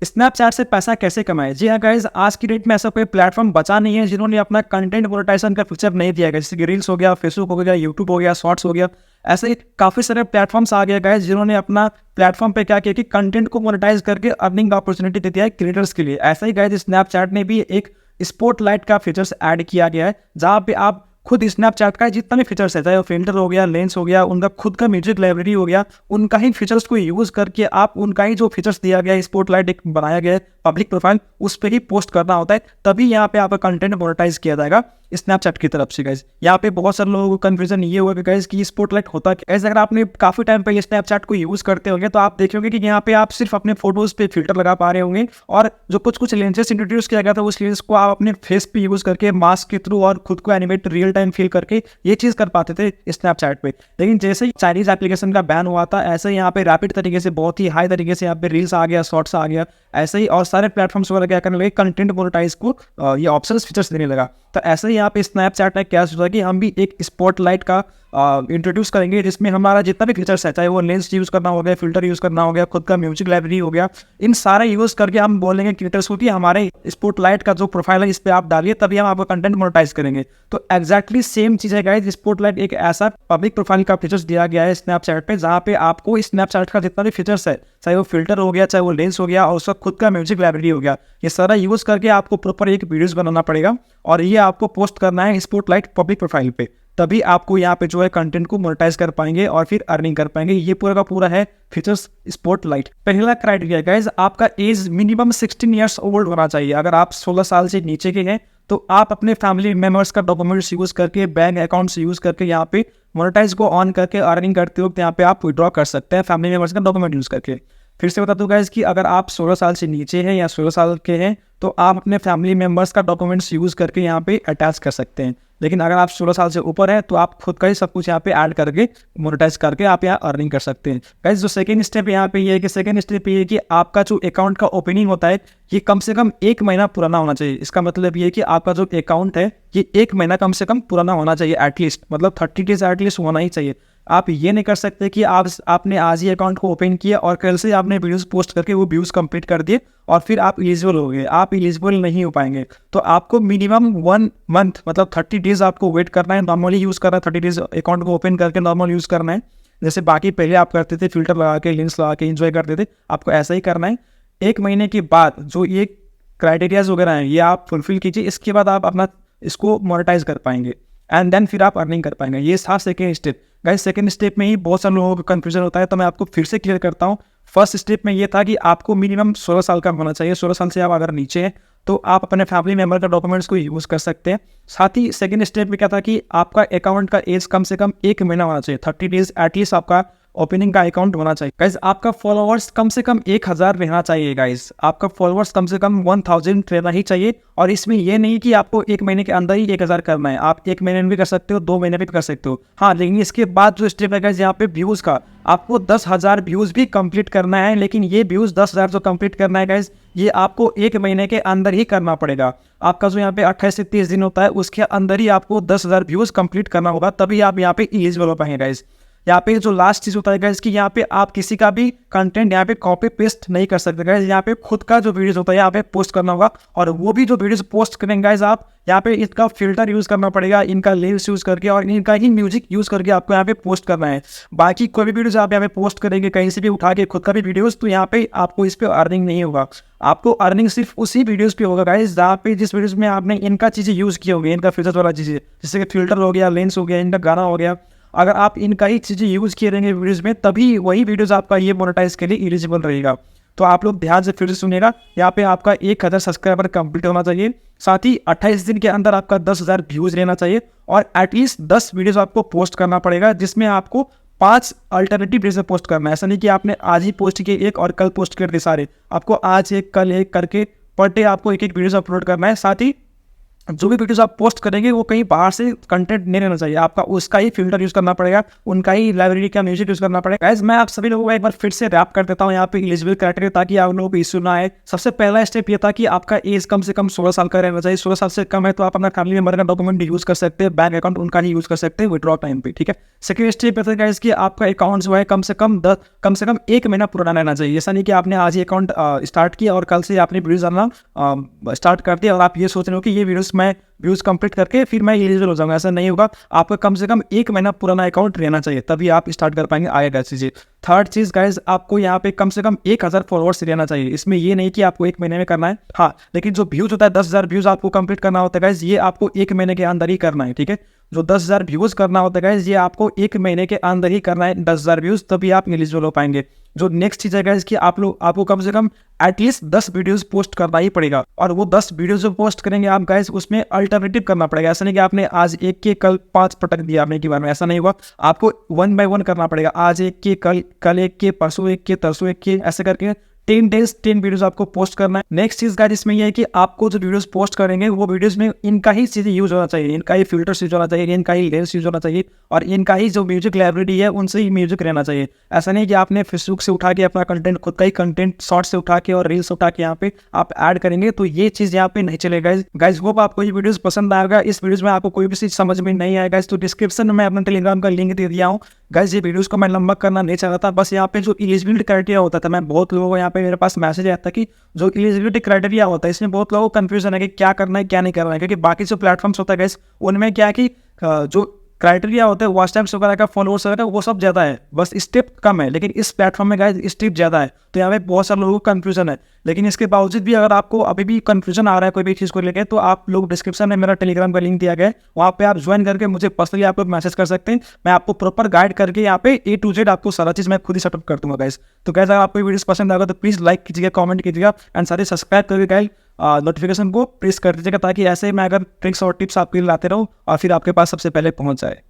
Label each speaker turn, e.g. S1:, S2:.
S1: Snapchat से पैसा कैसे कमाएं? जी हाँ गाइज, आज की डेट में ऐसा कोई प्लेटफॉर्म बचा नहीं है जिन्होंने अपना कंटेंट मोनेटाइजेशन का फीचर नहीं दिया गया। जैसे कि रील्स हो गया, फेसबुक हो गया, यूट्यूब हो गया, शॉर्ट्स हो गया। ऐसे ही काफ़ी सारे प्लेटफॉर्म्स आ गए गाइज जिन्होंने अपना प्लेटफॉर्म पे क्या किया कि कंटेंट को मोनेटाइज करके अर्निंग का अपॉर्चुनिटी दे दिया है क्रिएटर्स के लिए। ऐसा ही गाइज स्नैपचैट ने भी एक स्पॉटलाइट का फीचर्स ऐड किया गया है, जहाँ पे आप खुद स्नैपचैट का जितना भी फीचर्स है, चाहे वो फिल्टर हो गया, लेंस हो गया, उनका खुद का म्यूजिक लाइब्रेरी हो गया, उनका ही फीचर्स को यूज करके आप उनका ही जो फीचर्स दिया गया है, स्पॉटलाइट एक बनाया गया है पब्लिक प्रोफाइल, उस पर ही पोस्ट करना होता है, तभी यहाँ पे आपका कंटेंट मोनेटाइज किया जाएगा स्नैपचैट की तरफ से। गाइज यहाँ पे बहुत सारे लोगों को कंफ्यूजन ये हुआ कि गाइज कि स्पॉटलाइट होता क्या। अगर आपने काफी टाइम पे स्नैपचैट को यूज करते होंगे तो आप देखेंगे कि यहाँ पे आप सिर्फ अपने फोटोज पे फिल्टर लगा पा रहे होंगे, और जो कुछ लेंसेस इंट्रोड्यूस किया गया था उस लेंस को आप अपने फेस पे यूज करके मास्क के थ्रू और खुद को एनिमेट रियल टाइम फील करके ये चीज कर पाते थे स्नैपचैट पे। लेकिन जैसे ही चाइनीज एप्लीकेशन का बैन हुआ था, ऐसे ही यहाँ पे रैपिड तरीके से, बहुत ही हाई तरीके से यहाँ पे रील्स आ गया, शॉर्ट्स आ गया, ऐसे ही और सारे प्लेटफॉर्म्स वगैरह क्या करने लगे, कंटेंट मोनेटाइज को ये ऑप्शंस फीचर्स देने लगा। तो ऐसे ही यहाँ पे स्नैपचैट ने क्या सोचा कि हम भी एक स्पॉटलाइट का इंट्रोड्यूस करेंगे, जिसमें हमारा जितना भी फीचर्स है, चाहे वो लेंस यूज़ करना हो गया, फिल्टर यूज़ करना हो गया, खुद का म्यूजिक लाइब्रेरी हो गया, इन सारा यूज़ करके हम बोलेंगे क्रिएटर्स को कि हमारे स्पॉटलाइट का जो प्रोफाइल है इस पर आप डालिए, तभी हम आपका कंटेंट मोनेटाइज करेंगे। तो एक्जैक्टली सेम चीज़ है गाइस, स्पॉटलाइट एक ऐसा पब्लिक प्रोफाइल का फीचर्स दिया गया है स्नैपचैट पे, जहाँ पे आपको स्नैपचैट का जितना भी फीचर्स है, चाहे वो फिल्टर हो गया, चाहे वो लेंस हो गया, और उसका खुद का म्यूजिक लाइब्रेरी हो गया, ये सारा यूज़ करके आपको प्रॉपर एक वीडियोस बनाना पड़ेगा और ये आपको पोस्ट करना है स्पॉटलाइट पब्लिक प्रोफाइल पे, तभी आपको यहाँ पे जो है कंटेंट को मोनेटाइज कर पाएंगे और फिर अर्निंग कर पाएंगे। ये पूरा का पूरा है फीचर्स स्पॉटलाइट। पहला क्राइटेरिया गाइज, आपका एज मिनिमम 16 ईयर्स ओल्ड होना चाहिए। अगर आप 16 साल से नीचे के हैं तो आप अपने फैमिली मेम्बर्स का डॉक्यूमेंट्स यूज करके, बैंक अकाउंट्स यूज करके यहाँ पे मोनेटाइज को ऑन करके अर्निंग करते वक्त यहाँ पे आप विड्रॉ कर सकते हैं फैमिली मेम्बर्स का डॉक्यूमेंट यूज करके। फिर से बता दूं गाइज कि अगर आप 16 साल से नीचे हैं या 16 साल के हैं तो आप अपने फैमिली मेम्बर्स का डॉक्यूमेंट्स यूज करके यहाँ पे अटैच कर सकते हैं। लेकिन अगर आप 16 साल से ऊपर है तो आप खुद का ही सब कुछ यहाँ पे ऐड करके मोनेटाइज करके आप यहाँ अर्निंग कर सकते हैं। गाइस जो सेकंड स्टेप यहाँ पे ये है कि सेकंड स्टेप ये है कि आपका जो अकाउंट का ओपनिंग होता है ये कम से कम 1 महीना पुराना होना चाहिए। इसका मतलब ये है कि आपका जो अकाउंट है ये 1 महीना कम से कम पुराना होना चाहिए एटलीस्ट, मतलब 30 डेज एटलीस्ट होना ही चाहिए। आप ये नहीं कर सकते कि आपने आज ही अकाउंट को ओपन किया और कल से आपने वीडियोस पोस्ट करके वो व्यूज कंप्लीट कर दिए और फिर आप एलिजिबल हो गए। आप एलिजिबल नहीं हो पाएंगे। तो आपको मिनिमम 1 मंथ मतलब 30 डेज आपको वेट करना है, नॉर्मली यूज़ करना है। 30 डेज अकाउंट को ओपन करके नॉर्मल यूज़ करना है, जैसे बाकी पहले आप करते थे फिल्टर लगा के, लेंस लगा के एंजॉय करते थे, आपको ऐसा ही करना है। 1 महीने के बाद जो ये क्राइटेरियाज वगैरह हैं ये आप फुलफिल कीजिए, इसके बाद आप अपना इसको मोनेटाइज कर पाएंगे एंड देन फिर आप अर्निंग कर पाएंगे। ये था second step. Guys second step में ही बहुत सारे लोगों को कन्फ्यूजन होता है, तो मैं आपको फिर से क्लियर करता हूँ। फर्स्ट स्टेप में ये था कि आपको मिनिमम 16 साल का होना चाहिए। 16 साल से आप अगर नीचे हैं तो आप अपने फैमिली मेम्बर का डॉक्यूमेंट्स को यूज़ कर सकते हैं। साथ ही सेकेंड स्टेप में क्या था कि आपका अकाउंट का एज कम से कम 1 महीना होना चाहिए। 30 डेज एटलीस्ट आपका ओपनिंग का अकाउंट होना चाहिए। गाइज आपका फॉलोअर्स कम से कम 1000 रहना चाहिए। गाइज आपका फॉलोअर्स कम से कम 1000 रहना ही चाहिए। और इसमें यह नहीं कि आपको 1 महीने के अंदर ही 1000 करना है, आप 1 महीने में भी कर सकते हो, 2 महीने भी कर सकते हो। हाँ, लेकिन इसके बाद जो स्टेप है गाइज यहाँ पे व्यूज़ का, आपको 10,000 व्यूज़ भी कंप्लीट करना है। लेकिन ये व्यूज़ 10,000 जो कंप्लीट करना है गाइज, ये आपको 1 महीने के अंदर ही करना पड़ेगा। आपका जो यहाँ पे 28 से 30 दिन होता है उसके अंदर ही आपको 10,000 व्यूज़ कंप्लीट करना होगा, तभी आप यहाँ पे एलिजिबल हो पाएंगे। गाइज यहाँ पे जो लास्ट चीज़ होता है गाइस कि यहाँ पे आप किसी का भी कंटेंट यहाँ पे कॉपी पेस्ट नहीं कर सकते। गाइस यहाँ पे खुद का जो वीडियोस होता है यहाँ पे पोस्ट करना होगा, और वो भी जो वीडियोस पोस्ट करेंगे गाइस आप यहाँ पे इसका फिल्टर यूज़ करना पड़ेगा, इनका लेंस यूज़ करके और इनका ही म्यूजिक यूज़ करके आपको यहाँ पे पोस्ट करना है। बाकी कोई भी वीडियोस आप यहाँ पे पोस्ट करेंगे कहीं से भी उठा के खुद का भी वीडियोस, तो यहाँ पे आपको इस पर अर्निंग नहीं होगा। आपको अर्निंग सिर्फ उसी वीडियोस पे होगा गाइस जहाँ पे जिस वीडियोस में आपने इनका चीज़ें यूज़ की होगी, इनका फीचर्स वाला चीज़ें, जैसे कि फिल्टर हो गया, लेंस हो गया, इनका गाना हो गया। अगर आप इनका ही चीज़ें यूज़ किए रहेंगे वीडियोस में, तभी वही वीडियोस आपका ये मोनेटाइज के लिए एलिजिबल रहेगा। तो आप लोग ध्यान से फिर से सुनिएगा। यहाँ पे आपका 1000 सब्सक्राइबर कंप्लीट होना चाहिए, साथ ही 28 दिन के अंदर आपका 10,000 व्यूज़ रहना चाहिए, और एटलीस्ट 10 वीडियोस आपको पोस्ट करना पड़ेगा, जिसमें आपको 5 अल्टरनेटिव डे से पोस्ट करना है। ऐसा नहीं कि आपने आज ही पोस्ट किए एक और कल पोस्ट कर दिए सारे। आपको आज एक कल एक करके पर डे आपको एक वीडियोस अपलोड करना है। साथ ही जो भी वीडियोस आप पोस्ट करेंगे वो कहीं बाहर से कंटेंट नहीं रहना चाहिए, आपका उसका ही फिल्टर यूज करना पड़ेगा, उनका ही लाइब्रेरी का म्यूजिक यूज करना पड़ेगा। गाइस मैं आप सभी लोगों को एक बार फिर से रैप कर देता हूँ यहाँ पे एलिजिबल क्राइटेरिया, ताकि आप लोगों को इश्यू ना आए। सबसे पहला स्टेप ये था कि आपका एज कम से कम 16 साल का रहना चाहिए। 16 साल से कम है तो आप अपना फैमिली मेंबर का डॉक्यूमेंट यूज कर सकते हैं, बैंक अकाउंट उनका ही यूज कर सकते हैं विड्रॉ टाइम पे, ठीक है। सेकंड स्टेप ये था गाइस कि आपका अकाउंट जो है कम से कम 1 महीना पुराना रहना चाहिए। ऐसा नहीं कि आपने आज ही अकाउंट स्टार्ट किया और कल से आपने वीडियोस डालना स्टार्ट कर दिया और आप ये सोच रहे हो कि ये वीडियोस मैं व्यूज कंप्लीट करके फिर मैं एलिजिबल हो जाऊंगा। ऐसा नहीं होगा, आपका कम से कम 1 महीना पुराना अकाउंट रहना चाहिए, तभी आप स्टार्ट कर पाएंगे आगे का चीजें। थर्ड चीज गाइज, आपको यहाँ पे कम से कम 1000 फॉलोअर्स रहना चाहिए। इसमें ये नहीं कि आपको 1 महीने में करना है, हाँ, लेकिन जो व्यूज होता है 10,000 व्यूज आपको कंप्लीट करना होता है गाइज, ये आपको 1 महीने के अंदर ही करना है, ठीक है। जो 10,000 व्यूज करना होता है गाइज, ये आपको 1 महीने के अंदर ही करना है 10,000 व्यूज, तभी आप एलिजिबल हो पाएंगे। जो नेक्स्ट चीज है गाइज कि आपको कम से कम एटलीस्ट 10 वीडियोस पोस्ट करना ही पड़ेगा, और वो 10 वीडियोस जो पोस्ट करेंगे आप गाइज, उसमें अल्टरनेटिव करना पड़ेगा। ऐसा नहीं कि आपने आज एक के कल 5 पटक दिया आपने एक बार में, ऐसा नहीं हुआ, आपको 1 बाय 1 करना पड़ेगा। आज एक के, कल एक के, परसों एक के, तरसों एक के, ऐसे करके 10 डेज 10 वीडियोस आपको पोस्ट करना है। नेक्स्ट चीज गाइस इसमें यह है कि आपको जो वीडियोस पोस्ट करेंगे वो वीडियोस में इनका ही चीजें यूज होना चाहिए, इनका ही फिल्टर्स यूज होना चाहिए, इनका ही लेंस यूज होना चाहिए, और इनका ही जो म्यूजिक लाइब्रेरी है उनसे ही म्यूजिक रहना चाहिए। ऐसा नहीं कि आपने फेसबुक से उठा के अपना कंटेंट, खुद का ही कंटेंट शॉर्ट से उठा के और रील्स उठा के यहाँ पे आप ऐड करेंगे, तो ये चीज यहाँ पे नहीं चलेगा। गाइस होप आपको ये वीडियोस पसंद आएगा। इस वीडियोस में आपको कोई भी चीज समझ में नहीं आएगा तो डिस्क्रिप्शन में मैं अपना टेलीग्राम का लिंक दे दिया हूँ। गाइस ये वीडियोस को मैं लंबा करना नहीं चाह रहा था, बस यहाँ पे जो एलिजिबिलिटी क्राइटेरिया होता था, मैं बहुत लोगों को यहाँ पे मेरे पास मैसेज आया था कि जो एलिजिबिलिटी क्राइटेरिया होता है इसमें बहुत लोगों को कंफ्यूजन है कि क्या करना है क्या नहीं करना है, क्योंकि बाकी जो प्लेटफॉर्म्स होता है गाइस उनमें क्या है कि जो क्राइटेरिया होता है वॉच टाइम्स वगैरह का, फॉलोअर्स वगैरह वो सब ज़्यादा है, बस स्टेप कम है। लेकिन इस प्लेटफॉर्म में गाइस स्टेप ज़्यादा है, तो यहाँ पे बहुत सारे लोगों को कंफ्यूजन है। लेकिन इसके बावजूद भी अगर आपको अभी भी कंफ्यूजन आ रहा है कोई भी चीज़ को लेकर, तो आप लोग डिस्क्रिप्शन में मेरा टेलीग्राम का लिंक दिया गया है, वहाँ पे आप ज्वाइन करके मुझे पर्सनली आप लोग मैसेज कर सकते हैं। मैं आपको प्रॉपर गाइड करके यहाँ पे A to Z आपको सारा चीज़ मैं खुद ही सेटअप कर दूंगा गाइस। तो गाइस अगर आपको वीडियोस पसंद आएगा तो प्लीज़ लाइक कीजिएगा, कमेंट कीजिएगा, एंड सारे सब्सक्राइब करके गाइस नोटिफिकेशन को प्रेस कर दीजिएगा, ताकि ऐसे मैं अगर ट्रिक्स और टिप्स आपके लिए लाते रहूँ और फिर आपके पास सबसे पहले पहुँच जाए।